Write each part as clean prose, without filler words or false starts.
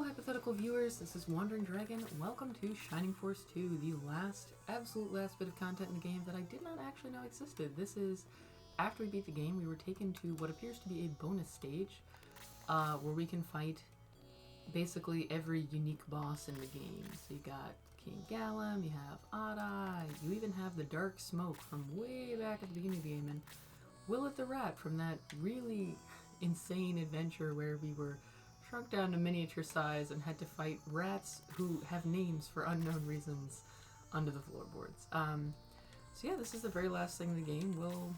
hypothetical viewers, this is Wandering Dragon. Welcome to Shining Force 2, the absolute last bit of content in the game that I did not actually know existed. This is, after we beat the game, we were taken to what appears to be a bonus stage, where we can fight basically every unique boss in the game. So you got King Gallum, you have Adai, you even have the Dark Smoke from way back at the beginning of the game, and Willet the Rat from that really insane adventure where we were shrunk down to miniature size and had to fight rats who have names for unknown reasons under the floorboards. So yeah, this is the very last thing in the game. We'll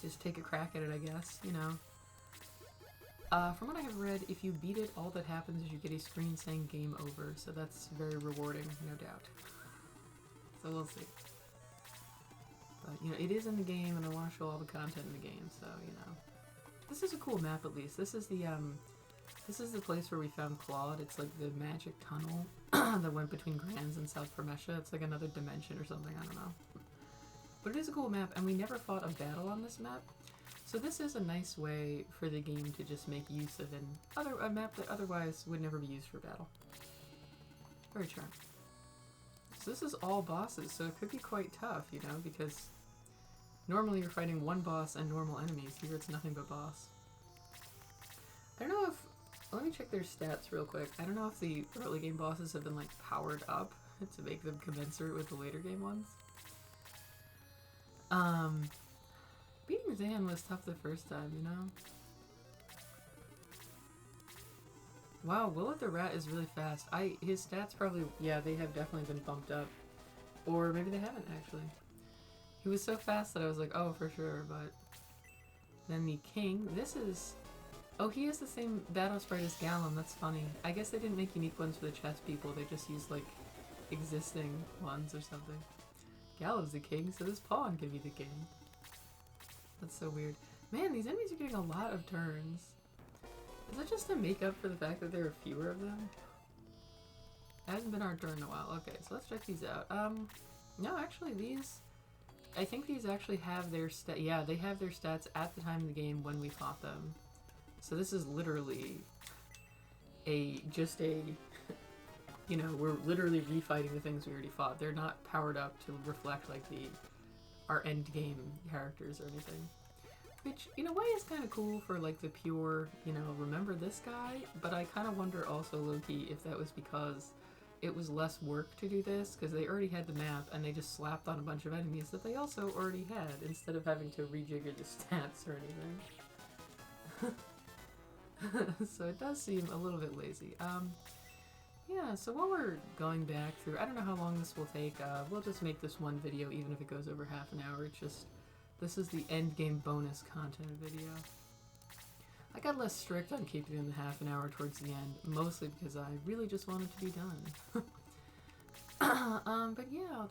just take a crack at it, I guess, you know. From what I have read, if you beat it, all that happens is you get a screen saying game over, so that's very rewarding, no doubt. So we'll see. But, you know, it is in the game, and I want to show all the content in the game, so, you know. This is a cool map, at least. This is the place where we found Claude. It's like the magic tunnel that went between Grands and South Promesha. It's like another dimension or something, I don't know. But it is a cool map, and we never fought a battle on this map. So this is a nice way for the game to just make use of a map that otherwise would never be used for battle. Very charming. So this is all bosses, so it could be quite tough, you know, because normally you're fighting one boss and normal enemies. Here it's nothing but boss. I don't know if... Let me check their stats real quick. I don't know if the early game bosses have been, like, powered up to make them commensurate with the later game ones. Beating Zan was tough the first time, you know? Wow, Willet the Rat is really fast. His stats probably... Yeah, they have definitely been bumped up. Or maybe they haven't, actually. He was so fast that I was like, oh, for sure, but... Then the King. This is... Oh, he has the same battle sprite as Gallum, that's funny. I guess they didn't make unique ones for the chess people, they just used, like, existing ones or something. Gallum's the king, so this pawn can be the king. That's so weird. Man, these enemies are getting a lot of turns. Is that just to make up for the fact that there are fewer of them? It hasn't been our turn in a while. Okay, so let's check these out. No, actually, these... I think these actually have their yeah, they have their stats at the time of the game when we fought them. So this is literally just a, you know, we're literally refighting the things we already fought. They're not powered up to reflect like our end game characters or anything. Which, in a way, is kind of cool for like the pure, you know, remember this guy? But I kind of wonder also, low-key, if that was because it was less work to do this, because they already had the map and they just slapped on a bunch of enemies that they also already had, instead of having to rejigger the stats or anything. So it does seem a little bit lazy. Yeah, so while we're going back through, I don't know how long this will take, we'll just make this one video even if it goes over half an hour. It's just, this is the end game bonus content video. I got less strict on keeping it in the half an hour towards the end, mostly because I really just want it to be done. But yeah,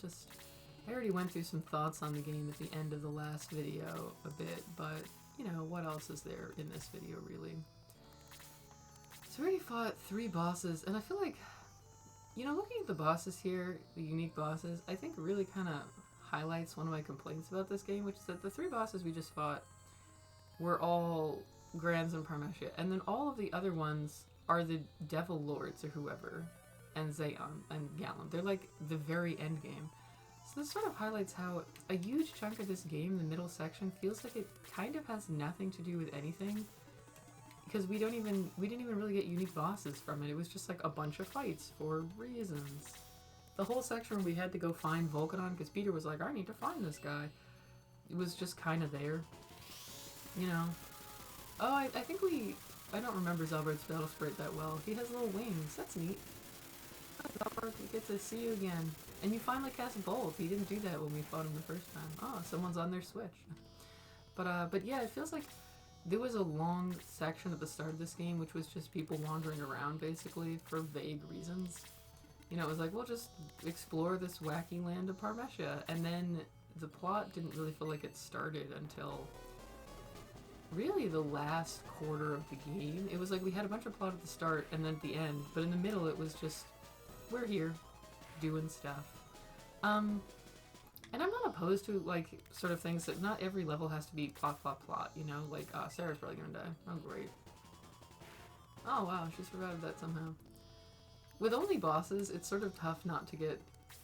I already went through some thoughts on the game at the end of the last video a bit, but, you know, what else is there in this video, really? So we already fought 3 bosses, and I feel like, you know, looking at the bosses here, the unique bosses, I think really kind of highlights one of my complaints about this game, which is that the 3 bosses we just fought were all Grands and Promesha, and then all of the other ones are the Devil Lords or whoever, and Zayon and Gallum. They're like the very end game. So this sort of highlights how a huge chunk of this game, the middle section, feels like it kind of has nothing to do with anything. Because we didn't even really get unique bosses from it. It was just like a bunch of fights for reasons. The whole section where we had to go find Volcanon because Peter was like, I need to find this guy. It was just kind of there. You know. Oh, I think I don't remember Zelbert's battle sprite that well. He has little wings. That's neat. Hi, Zelbert, we get to see you again. And you finally cast Bolt. He didn't do that when we fought him the first time. Oh, someone's on their Switch. But yeah, it feels like there was a long section at the start of this game which was just people wandering around, basically, for vague reasons. You know, it was like, we'll just explore this wacky land of Promesha, and then the plot didn't really feel like it started until really the last quarter of the game. It was like we had a bunch of plot at the start and then at the end, but in the middle it was just, we're here, doing stuff. And I'm not opposed to, like, sort of things that not every level has to be plot, plot, plot, you know? Like, Sarah's probably gonna die. Oh, great. Oh wow, she survived that somehow. With only bosses, it's sort of tough not to get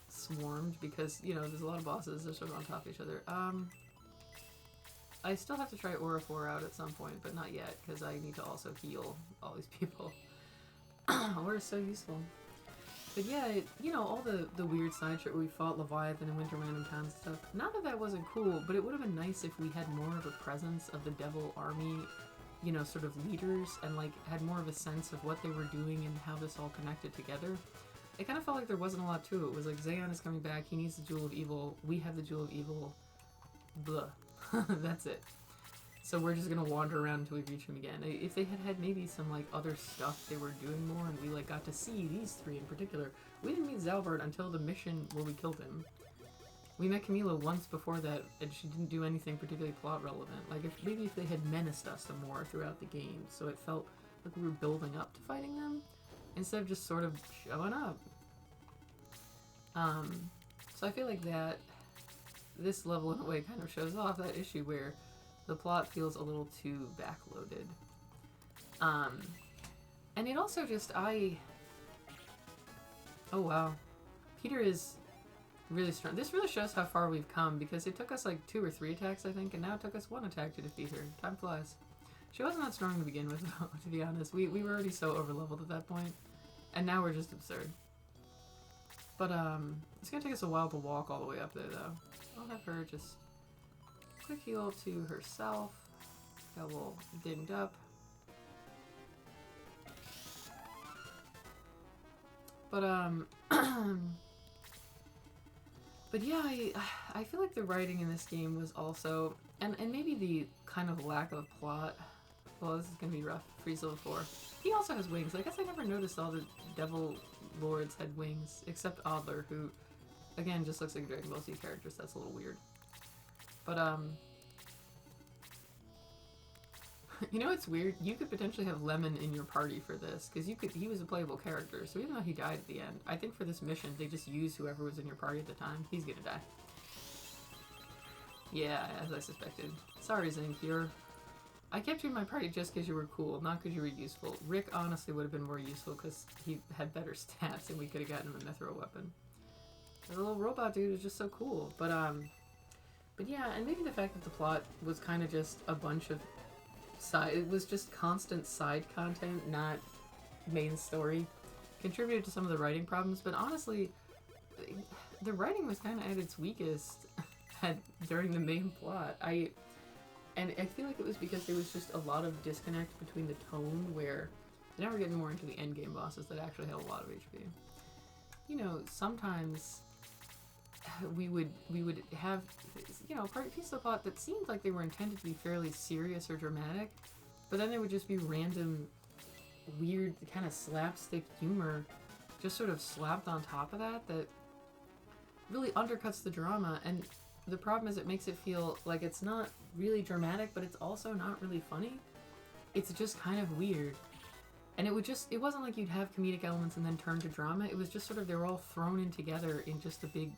swarmed because, you know, there's a lot of bosses that are sort of on top of each other. I still have to try Aura 4 out at some point, but not yet, because I need to also heal all these people. Aura is so useful. But yeah, you know, all the weird side shit where we fought Leviathan and went to random towns and stuff. Not that that wasn't cool, but it would have been nice if we had more of a presence of the Devil Army, you know, sort of leaders, and like had more of a sense of what they were doing and how this all connected together. It kind of felt like there wasn't a lot to it. It was like, Zayon is coming back, he needs the Jewel of Evil, we have the Jewel of Evil, blah. That's it. So we're just gonna wander around until we reach him again. If they had had maybe some like other stuff they were doing more and we like got to see these three in particular. We didn't meet Zalbard until the mission where we killed him. We met Camila once before that and she didn't do anything particularly plot relevant. Like maybe if they had menaced us some more throughout the game so it felt like we were building up to fighting them instead of just sort of showing up. So I feel like that this level in a way kind of shows off that issue where the plot feels a little too backloaded. And it also just, oh wow. Peter is really strong. This really shows how far we've come because it took us like 2 or 3 attacks, I think, and now it took us 1 attack to defeat her. Time flies. She wasn't that strong to begin with, though, to be honest. We were already so overleveled at that point, and now we're just absurd. But, it's gonna take us a while to walk all the way up there, though. I'll have her just quick heal to herself. Got a little dinged up. But, but yeah, I feel like the writing in this game was also, and maybe the kind of lack of plot. Well, this is gonna be rough. Freeze level 4. He also has wings. I guess I never noticed all the Devil Lords had wings, except Adler, who, again, just looks like a Dragon Ball Z character, so that's a little weird. But, you know what's weird? You could potentially have Lemon in your party for this, because he was a playable character, so even though he died at the end, I think for this mission, they just used whoever was in your party at the time. He's gonna die. Yeah, as I suspected. Sorry, Zinc, I kept you in my party just because you were cool, not because you were useful. Rick honestly would have been more useful because he had better stats and we could have gotten him a mithril weapon. The little robot dude was just so cool. But yeah, and maybe the fact that the plot was kind of just a bunch of it was just constant side content, not main story, contributed to some of the writing problems, but honestly, the writing was kind of at its weakest during the main plot. And I feel like it was because there was just a lot of disconnect between the tone where, now we're getting more into the endgame bosses that actually had a lot of HP. You know, sometimes we would have, you know, pieces of the plot that seemed like they were intended to be fairly serious or dramatic, but then there would just be random, weird, kind of slapstick humor just sort of slapped on top of that really undercuts the drama, and the problem is it makes it feel like it's not really dramatic, but it's also not really funny. It's just kind of weird. And it wasn't like you'd have comedic elements and then turn to drama. It was just sort of, they were all thrown in together in just a big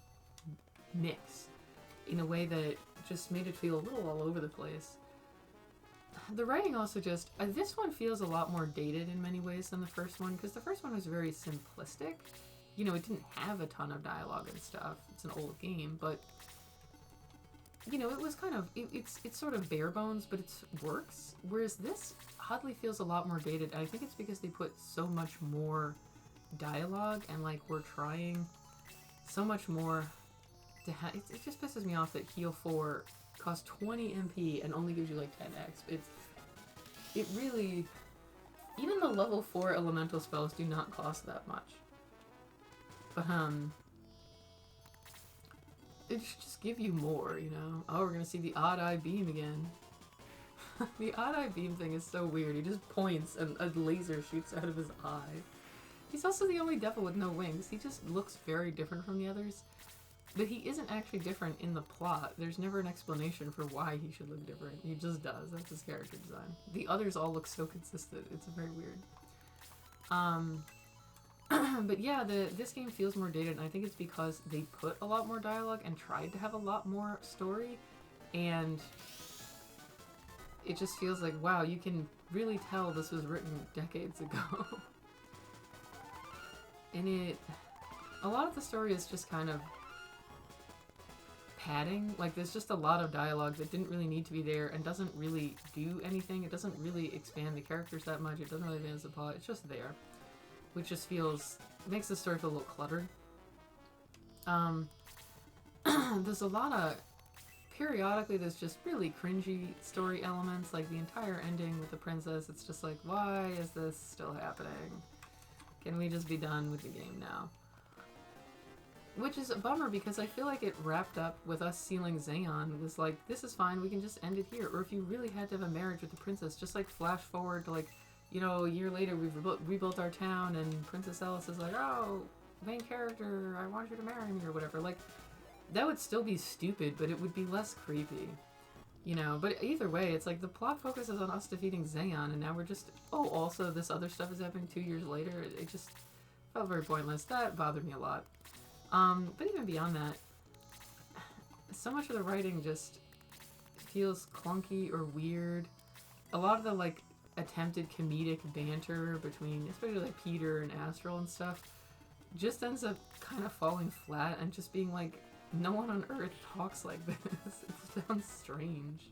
mix in a way that just made it feel a little all over the place. The writing also just, this one feels a lot more dated in many ways than the first one, because the first one was very simplistic. You know, it didn't have a ton of dialogue and stuff. It's an old game, but you know, it was kind of, it's sort of bare bones, but it works. Whereas this oddly feels a lot more dated, and I think it's because they put so much more dialogue, and like we're trying so much more to have. It just pisses me off that Heal 4 costs 20 MP and only gives you like 10x. It really, even the level 4 elemental spells do not cost that much. But it should just give you more, you know? Oh, we're gonna see the odd eye beam again. The odd eye beam thing is so weird. He just points and a laser shoots out of his eye. He's also the only devil with no wings. He just looks very different from the others. But he isn't actually different in the plot. There's never an explanation for why he should look different. He just does. That's his character design. The others all look so consistent. It's very weird. But yeah, this game feels more dated, and I think it's because they put a lot more dialogue and tried to have a lot more story, and it just feels like, wow, you can really tell this was written decades ago. And a lot of the story is just kind of padding. Like, there's just a lot of dialogue that didn't really need to be there and doesn't really do anything. It doesn't really expand the characters that much. It doesn't really advance the plot. It's just there. Which just makes the story feel a little cluttered. There's a lot of, periodically there's just really cringy story elements, like the entire ending with the princess. It's just like, why is this still happening? Can we just be done with the game now? Which is a bummer, because I feel like it wrapped up with us sealing Zaon. It was like, this is fine, we can just end it here. Or if you really had to have a marriage with the princess, just like flash forward to like, you know, a year later we've rebuilt our town and Princess Alice is like, oh, main character, I want you to marry me or whatever. Like, that would still be stupid, but it would be less creepy. You know, but either way, it's like the plot focuses on us defeating Zaon, and now we're just, oh, also this other stuff is happening 2 years later. It just felt very pointless. That bothered me a lot. But even beyond that, so much of the writing just feels clunky or weird. A lot of the, like, attempted comedic banter between, especially, like, Peter and Astral and stuff, just ends up kind of falling flat and just being like, no one on Earth talks like this. It sounds strange.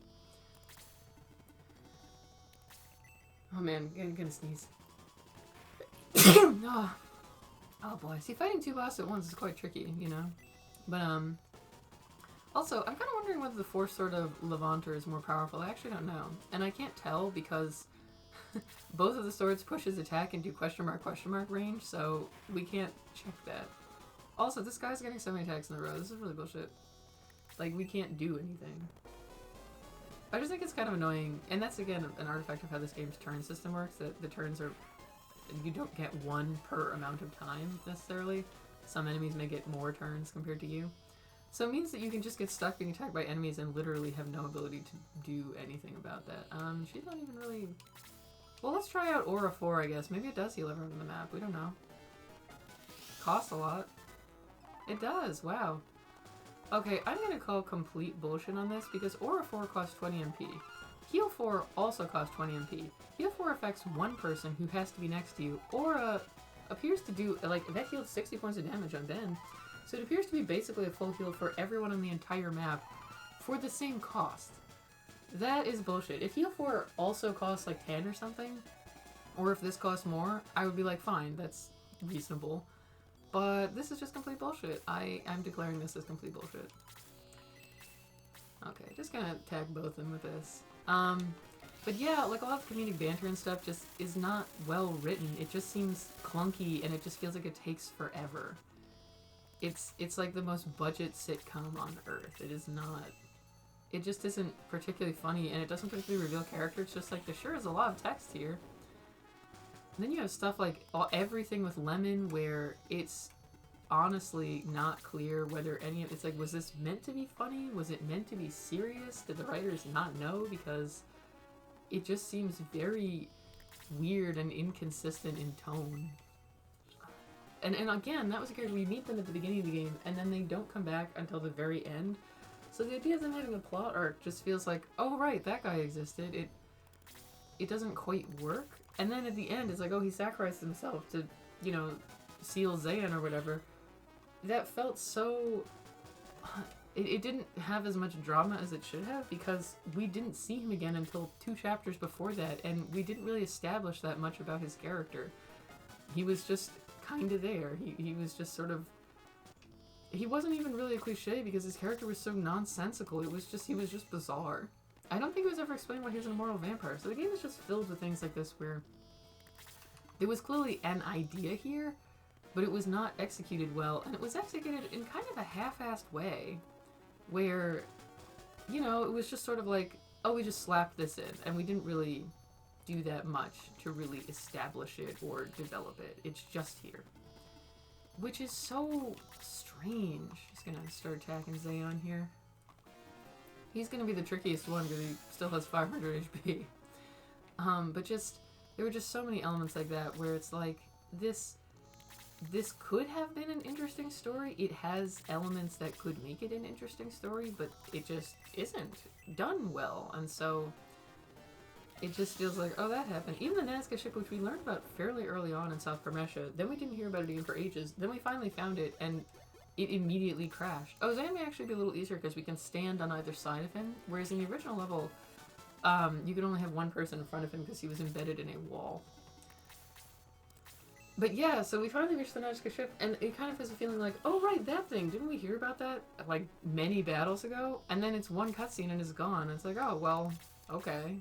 Oh man, gonna sneeze. Oh. Oh boy. See, fighting two bosses at once is quite tricky, you know? But, also, I'm kind of wondering whether the Force Sword of Levanter is more powerful. I actually don't know. And I can't tell because both of the swords push his attack into question mark range, so we can't check that. Also, this guy's getting so many attacks in a row. This is really bullshit. Like, we can't do anything. I just think it's kind of annoying. And that's, again, an artifact of how this game's turn system works. That the turns are... You don't get one per amount of time, necessarily. Some enemies may get more turns compared to you. So it means that you can just get stuck being attacked by enemies and literally have no ability to do anything about that. She's not even really... Well, let's try out Aura 4, I guess. Maybe it does heal everyone on the map. We don't know. Costs a lot. It does, wow. Okay, I'm gonna call complete bullshit on this because Aura 4 costs 20 MP. Heal 4 also costs 20 MP. Heal 4 affects one person who has to be next to you. Aura appears to do, like, that healed 60 points of damage on Ben. So it appears to be basically a full heal for everyone on the entire map for the same cost. That is bullshit. If Heal 4 also costs like 10 or something, or if this costs more, I would be like, fine, that's reasonable. But this is just complete bullshit. I'm declaring this as complete bullshit. Okay, just gonna tag both of them with this. But yeah, like a lot of comedic banter and stuff just is not well written. It just seems clunky and it just feels like it takes forever. It's like the most budget sitcom on Earth. It is not. It just isn't particularly funny and it doesn't particularly reveal character. It's just like, there sure is a lot of text here. And then you have stuff like everything with Lemon where it's honestly not clear whether any of it's like, was this meant to be funny? Was it meant to be serious? Did the writers not know? Because it just seems very weird and inconsistent in tone. And again, that was a character, we meet them at the beginning of the game and then they don't come back until the very end. So the idea of them having a plot arc just feels like, oh right, that guy existed. It doesn't quite work. And then at the end, it's like, oh, he sacrificed himself to, you know, seal Zaon or whatever. That felt so... It didn't have as much drama as it should have because we didn't see him again until 2 chapters before that, and we didn't really establish that much about his character. He was just kind of there. He was just sort of... He wasn't even really a cliche because his character was so nonsensical. He was just bizarre. I don't think it was ever explained why he was an immortal vampire. So the game is just filled with things like this where there was clearly an idea here, but it was not executed well, and it was executed in kind of a half-assed way where, you know, it was just sort of like, oh, we just slapped this in, and we didn't really do that much to really establish it or develop it. It's just here. Which is so strange. Just gonna start attacking Zaon here. He's gonna be the trickiest one because he still has 500 HP. But just, there were just so many elements like that where it's like, this could have been an interesting story. It has elements that could make it an interesting story, but it just isn't done well. And so, it just feels like, oh, that happened. Even the Nazca ship, which we learned about fairly early on in South Promesha, then we didn't hear about it again for ages. Then we finally found it, and it immediately crashed. Oh, Zan may actually be a little easier because we can stand on either side of him, whereas in the original level, you could only have one person in front of him because he was embedded in a wall. But yeah, so we finally reached the Nazca ship, and it kind of has a feeling like, oh right, that thing, didn't we hear about that like many battles ago? And then it's one cutscene and it's gone. It's like, oh well, okay.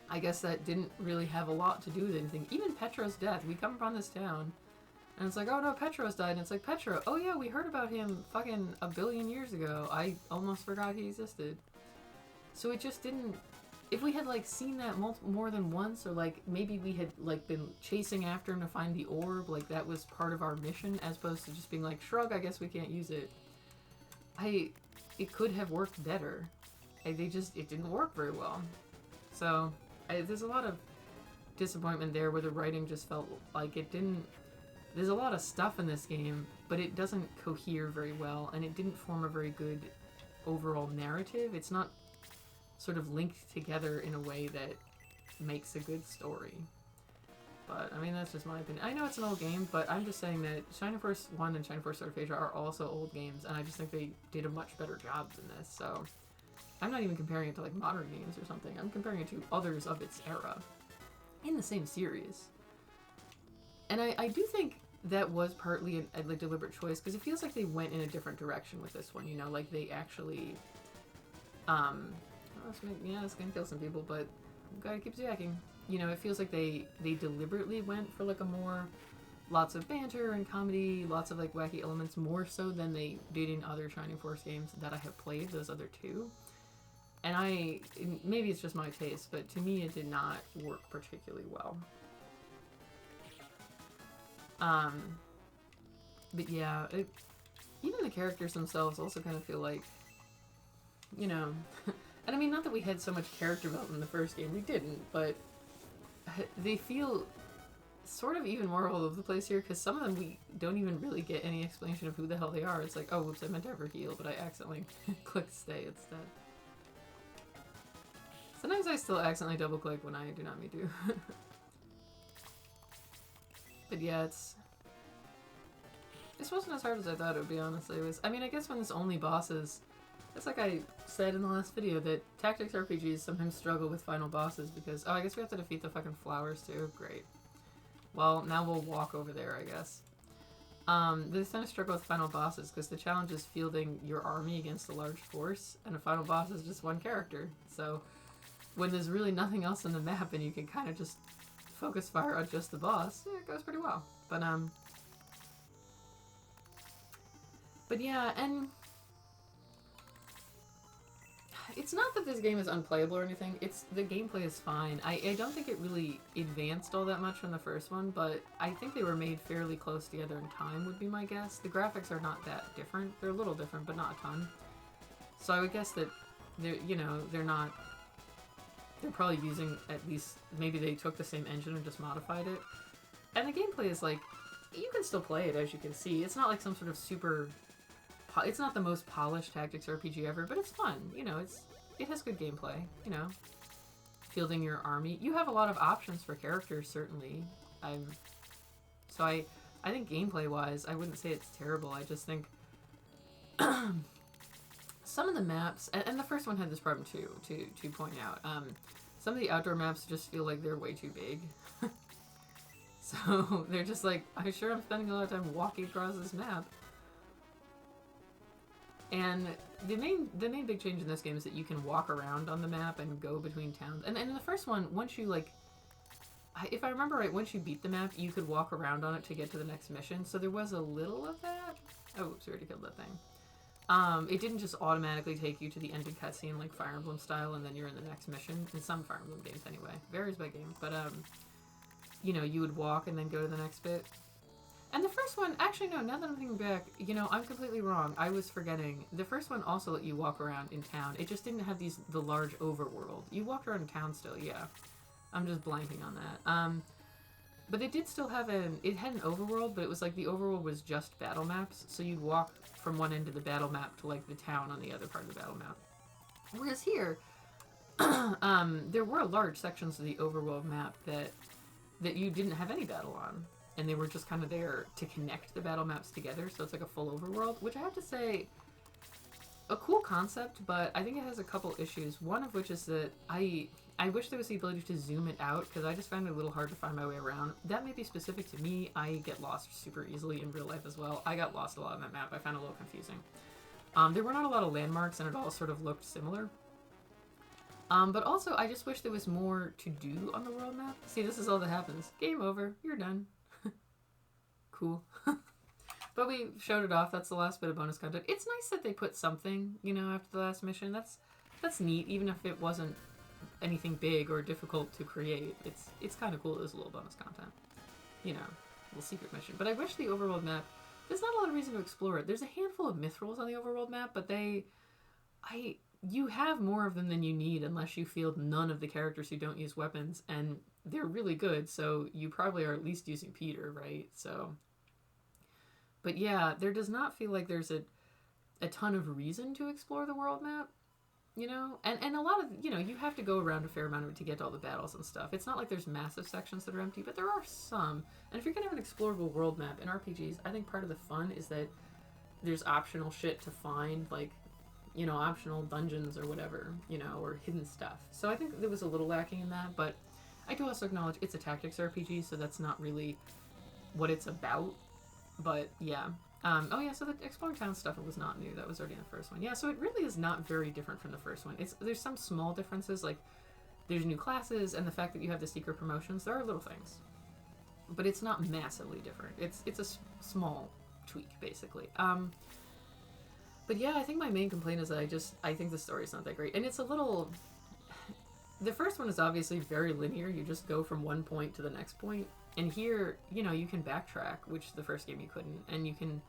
I guess that didn't really have a lot to do with anything. Even Petro's death, we come upon this town, and it's like, oh no, Petro's died, and it's like, Petro, oh yeah, we heard about him fucking a billion years ago. I almost forgot he existed. So it just didn't... If we had, like, seen that more than once, or, like, maybe we had, like, been chasing after him to find the orb, like, that was part of our mission, as opposed to just being like, shrug, I guess we can't use it. It could have worked better. It didn't work very well. So, there's a lot of disappointment there where the writing just felt like it didn't... There's a lot of stuff in this game, but it doesn't cohere very well, and it didn't form a very good overall narrative. It's not sort of linked together in a way that makes a good story. But, I mean, that's just my opinion. I know it's an old game, but I'm just saying that Shining Force 1 and Shining Force Sword of Phaedra are also old games, and I just think they did a much better job than this, so... I'm not even comparing it to, like, modern games or something. I'm comparing it to others of its era. In the same series. And I do think that was partly a like, deliberate choice, because it feels like they went in a different direction with this one, you know? Like, they actually... yeah, it's gonna kill some people, but gotta keep jacking. You know, it feels like they deliberately went for like a more lots of banter and comedy, lots of like wacky elements, more so than they did in other Shining Force games that I have played, those other two. And maybe it's just my taste, but to me it did not work particularly well. But yeah, even the characters themselves also kind of feel like, you know, and I mean, not that we had so much character development in the first game, we didn't, but they feel sort of even more all over the place here, because some of them we don't even really get any explanation of who the hell they are. It's like, oh, whoops, I meant to ever heal, but I accidentally clicked stay instead. Sometimes I still accidentally double click when I do not mean to. But yeah, this wasn't as hard as I thought it would be, honestly. I mean, I guess when it's only bosses, it's like I said in the last video that tactics RPGs sometimes struggle with final bosses because, oh, I guess we have to defeat the fucking flowers too. Great. Well, now we'll walk over there, I guess. They tend to struggle with final bosses because the challenge is fielding your army against a large force, and a final boss is just one character. So when there's really nothing else on the map and you can kind of just focus fire on just the boss, it goes pretty well. But yeah, and it's not that this game is unplayable or anything. The gameplay is fine. I don't think it really advanced all that much from the first one, but I think they were made fairly close together in time, would be my guess. The graphics are not that different. They're a little different, but not a ton. So I would guess that they're probably using at least, maybe they took the same engine and just modified it. And the gameplay is like, you can still play it, as you can see. It's not like some sort of super... It's not the most polished tactics RPG ever, but it's fun. You know, it has good gameplay, you know. Fielding your army. You have a lot of options for characters, certainly. So I think gameplay-wise, I wouldn't say it's terrible. I just think some of the maps, and the first one had this problem too, to point out. Some of the outdoor maps just feel like they're way too big. So they're just like, I'm sure I'm spending a lot of time walking across this map. And the main big change in this game is that you can walk around on the map and go between towns. And in the first one, once you, like, if I remember right, once you beat the map, you could walk around on it to get to the next mission. So there was a little of that. Oh, oops, we already killed that thing. It didn't just automatically take you to the ending cutscene like Fire Emblem style, and then you're in the next mission. In some Fire Emblem games, anyway. Varies by game. But, you know, you would walk and then go to the next bit. And the first one, actually no, now that I'm thinking back, you know, I'm completely wrong. I was forgetting. The first one also let you walk around in town. It just didn't have the large overworld. You walked around in town still, yeah. I'm just blanking on that. But it did still have it had an overworld, but it was like the overworld was just battle maps, so you'd walk from one end of the battle map to like the town on the other part of the battle map. Whereas here, there were large sections of the overworld map that you didn't have any battle on, and they were just kind of there to connect the battle maps together, so it's like a full overworld, which I have to say, a cool concept, but I think it has a couple issues. One of which is that I wish there was the ability to zoom it out, because I just found it a little hard to find my way around. That may be specific to me. I get lost super easily in real life as well. I got lost a lot on that map. I found it a little confusing. There were not a lot of landmarks, and it all sort of looked similar. But also, I just wish there was more to do on the world map. See, this is all that happens. Game over. You're done. Cool. But we showed it off. That's the last bit of bonus content. It's nice that they put something, you know, after the last mission. That's neat, even if it wasn't anything big or difficult to create. It's kind of cool there's a little bonus content. You know, a little secret mission. But I wish the overworld map, there's not a lot of reason to explore it. There's a handful of mithrils on the overworld map, but you have more of them than you need unless you field none of the characters who don't use weapons, and they're really good, so you probably are at least using Peter, right? So, but yeah, there does not feel like there's a ton of reason to explore the world map, you know? And a lot of, you know, you have to go around a fair amount of it to get to all the battles and stuff. It's not like there's massive sections that are empty, but there are some. And if you're gonna have an explorable world map in RPGs, I think part of the fun is that there's optional shit to find, like, you know, optional dungeons or whatever, you know, or hidden stuff. So I think there was a little lacking in that, but I do also acknowledge it's a tactics RPG, so that's not really what it's about. But yeah. Oh yeah, so the Exploring Town stuff was not new. That was already in the first one. Yeah, so it really is not very different from the first one. There's some small differences, like there's new classes and the fact that you have the secret promotions. There are little things. But it's not massively different. It's a small tweak, basically. But yeah, I think my main complaint is that I think the story's not that great. And it's a little... The first one is obviously very linear. You just go from one point to the next point. And here, you know, you can backtrack, which the first game you couldn't. And you can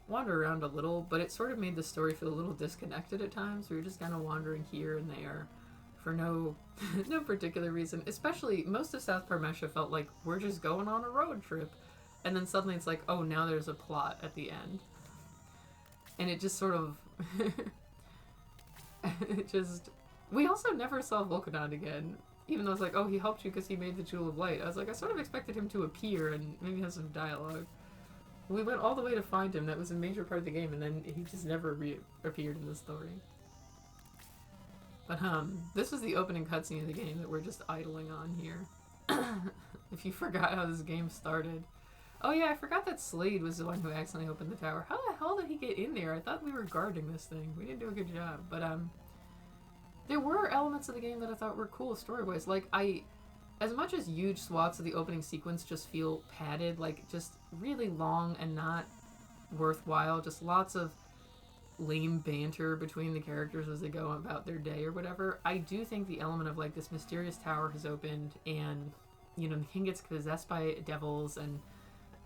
wander around a little, but it sort of made the story feel a little disconnected at times, where you're just kind of wandering here and there for no particular reason. Especially, most of South Parmelia felt like we're just going on a road trip. And then suddenly it's like, oh, now there's a plot at the end. And it just sort of... it just... We also never saw Volcanod again. Even though it's like, oh, he helped you because he made the Jewel of Light. I was like, I sort of expected him to appear and maybe have some dialogue. We went all the way to find him. That was a major part of the game. And then he just never appeared in the story. But, this was the opening cutscene of the game that we're just idling on here. If you forgot how this game started. Oh yeah, I forgot that Slade was the one who accidentally opened the tower. How the hell did he get in there? I thought we were guarding this thing. We didn't do a good job. But, there were elements of the game that I thought were cool story-wise. Like, as much as huge swaths of the opening sequence just feel padded, like, just really long and not worthwhile, just lots of lame banter between the characters as they go about their day or whatever, I do think the element of, like, this mysterious tower has opened and, you know, the king gets possessed by devils and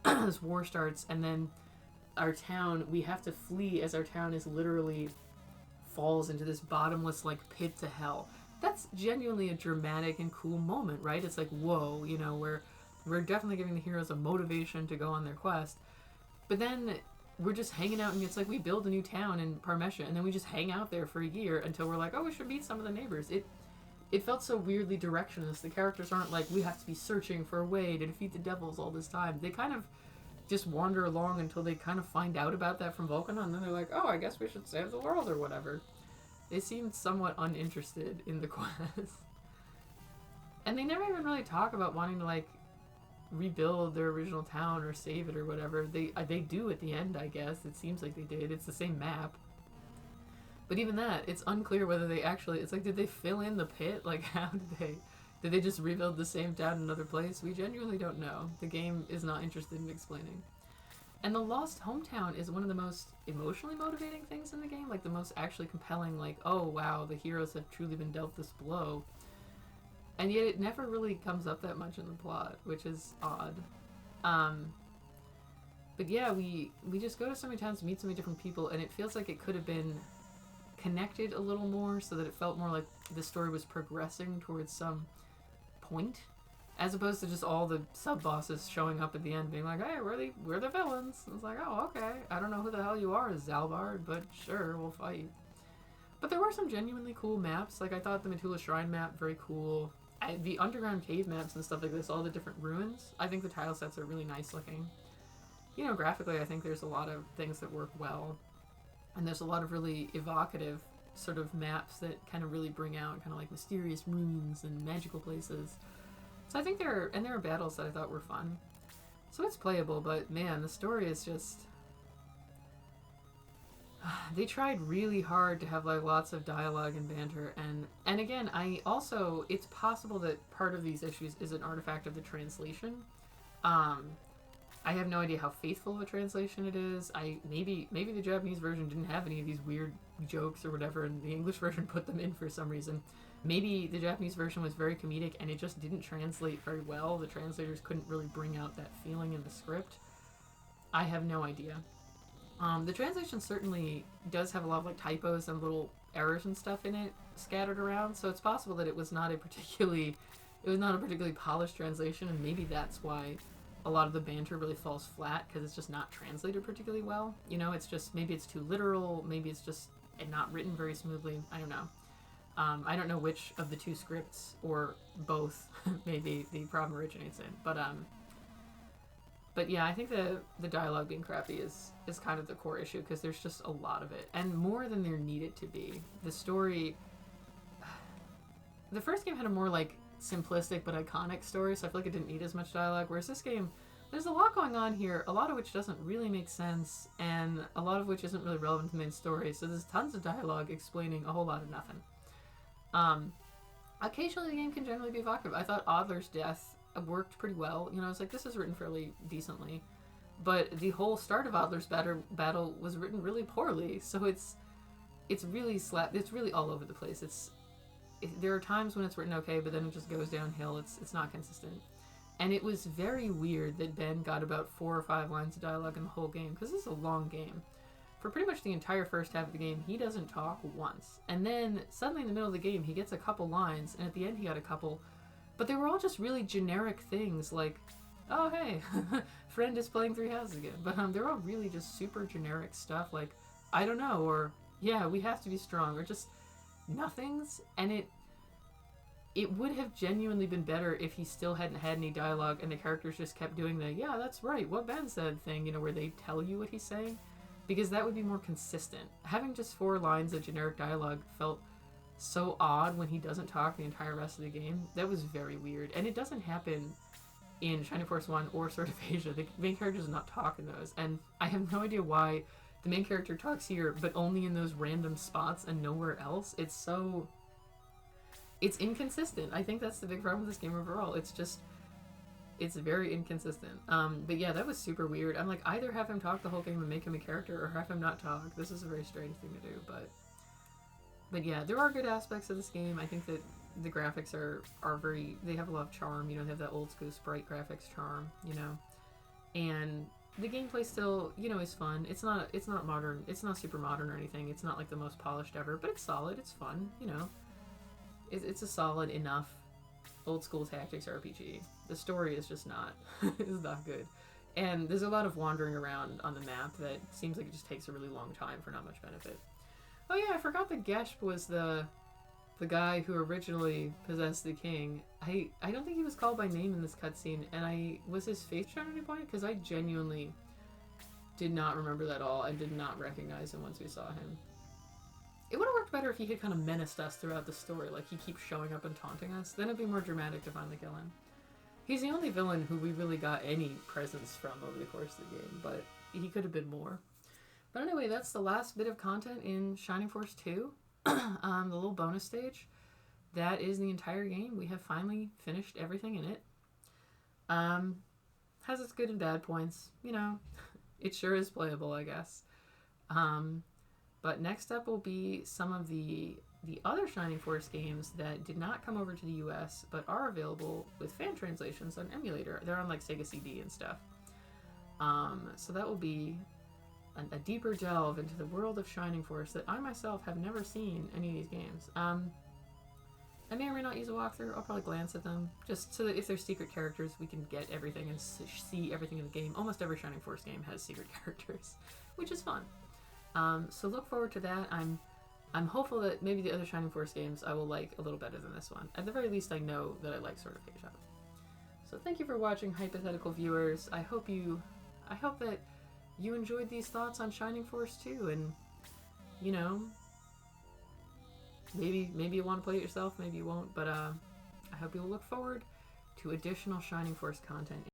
this war starts, and then our town, we have to flee as our town is literally falls into this bottomless, like, pit to hell. That's genuinely a dramatic and cool moment, right? It's like, whoa, you know, we're definitely giving the heroes a motivation to go on their quest. But then we're just hanging out, and it's like we build a new town in Parmelia, and then we just hang out there for a year until we're like, oh, we should meet some of the neighbors. It felt so weirdly directionless. The characters aren't like, we have to be searching for a way to defeat the devils all this time. They kind of just wander along until they kind of find out about that from Volcanod, and then they're like, oh, I guess we should save the world or whatever. They seemed somewhat uninterested in the quest. And they never even really talk about wanting to, like, rebuild their original town or save it or whatever. They do at the end, I guess. It seems like they did. It's the same map. But even that, it's unclear whether they actually... It's like, did they fill in the pit? Like, how did they... Did they just rebuild the same town in another place? We genuinely don't know. The game is not interested in explaining. And the Lost Hometown is one of the most emotionally motivating things in the game. Like, the most actually compelling, like, oh, wow, the heroes have truly been dealt this blow. And yet it never really comes up that much in the plot, which is odd. But yeah, we just go to so many towns, meet so many different people, and it feels like it could have been connected a little more so that it felt more like the story was progressing towards some point, as opposed to just all the sub-bosses showing up at the end being like, hey, we're the villains. It's like, oh, okay. I don't know who the hell you are, Zalbard, but sure, we'll fight. But there were some genuinely cool maps. Like, I thought the Matula Shrine map, very cool. The underground cave maps and stuff like this, all the different ruins, I think the tile sets are really nice looking. You know, graphically, I think there's a lot of things that work well. And there's a lot of really evocative sort of maps that kind of really bring out kind of like mysterious ruins and magical places. So I think there are battles that I thought were fun. So it's playable, but man, the story is just... They tried really hard to have like lots of dialogue and banter, and again, it's possible that part of these issues is an artifact of the translation. I have no idea how faithful of a translation it is. Maybe the Japanese version didn't have any of these weird jokes or whatever, and the English version put them in for some reason. Maybe the Japanese version was very comedic and it just didn't translate very well. The translators couldn't really bring out that feeling in the script. I have no idea. The translation certainly does have a lot of like typos and little errors and stuff in it scattered around, so it's possible that it was not a particularly polished translation, and maybe that's why a lot of the banter really falls flat, because it's just not translated particularly well. You know, it's just, maybe it's too literal, maybe it's just not written very smoothly. I don't know. I don't know which of the two scripts, or both, maybe the problem originates in, but yeah, I think the dialogue being crappy is kind of the core issue, because there's just a lot of it, and more than there needed to be. The story... The first game had a more, like, simplistic but iconic story, so I feel like it didn't need as much dialogue, whereas this game, there's a lot going on here, a lot of which doesn't really make sense, and a lot of which isn't really relevant to the main story, so there's tons of dialogue explaining a whole lot of nothing. Occasionally the game can generally be evocative. I thought Adler's death worked pretty well. You know, I was like, this is written fairly decently. But the whole start of Adler's battle was written really poorly, so it's really it's really all over the place. There are times when it's written okay, but then it just goes downhill. It's not consistent. And it was very weird that Ben got about 4 or 5 lines of dialogue in the whole game, because this is a long game. For pretty much the entire first half of the game, he doesn't talk once. And then, suddenly in the middle of the game, he gets a couple lines, and at the end he got a couple. But they were all just really generic things, like, oh hey, friend is playing 3 houses again. But they're all really just super generic stuff, like, I don't know, or yeah, we have to be strong, or just nothings. And it would have genuinely been better if he still hadn't had any dialogue and the characters just kept doing the, yeah, that's right, what Ben said thing, you know, where they tell you what he's saying. Because that would be more consistent. Having just 4 lines of generic dialogue felt so odd when he doesn't talk the entire rest of the game. That was very weird. And it doesn't happen in Shining Force 1 or Sword of Asia. The main character does not talk in those. And I have no idea why the main character talks here, but only in those random spots and nowhere else. It's inconsistent. I think that's the big problem with this game overall. It's very inconsistent. But yeah, that was super weird. I'm like, either have him talk the whole game and make him a character, or have him not talk. This is a very strange thing to do, but yeah, there are good aspects of this game. I think that the graphics are very, they have a lot of charm, you know, they have that old school sprite graphics charm, you know, and the gameplay still, you know, is fun. It's not modern, it's not super modern or anything, it's not like the most polished ever, but it's solid, it's fun, you know, it's a solid enough old school tactics RPG. The story is just not, is not good. And there's a lot of wandering around on the map that seems like it just takes a really long time for not much benefit. Oh yeah, I forgot that Geshp was the guy who originally possessed the king. I don't think he was called by name in this cutscene, and was his face shown at any point? Because I genuinely did not remember that at all and did not recognize him once we saw him. It would have worked better if he had kind of menaced us throughout the story, like he keeps showing up and taunting us. Then it'd be more dramatic to finally kill him. He's the only villain who we really got any presence from over the course of the game, but he could have been more. But anyway, that's the last bit of content in Shining Force 2, the little bonus stage. That is the entire game. We have finally finished everything in it. Has its good and bad points, you know. It sure is playable, I guess. But next up will be some of the other Shining Force games that did not come over to the US, but are available with fan translations on emulator. They're on like Sega CD and stuff. So that will be a deeper delve into the world of Shining Force that I myself have never seen any of these games. I may or may not use a walkthrough. I'll probably glance at them, just so that if there's secret characters, we can get everything and see everything in the game. Almost every Shining Force game has secret characters, which is fun. So look forward to that. I'm I'm hopeful that maybe the other Shining Force games I will like a little better than this one. At the very least, I know that I like Sword of Asia. So thank you for watching, hypothetical viewers. I hope that you enjoyed these thoughts on Shining Force 2, and you know, maybe you want to play it yourself, maybe you won't, but I hope you'll look forward to additional Shining Force content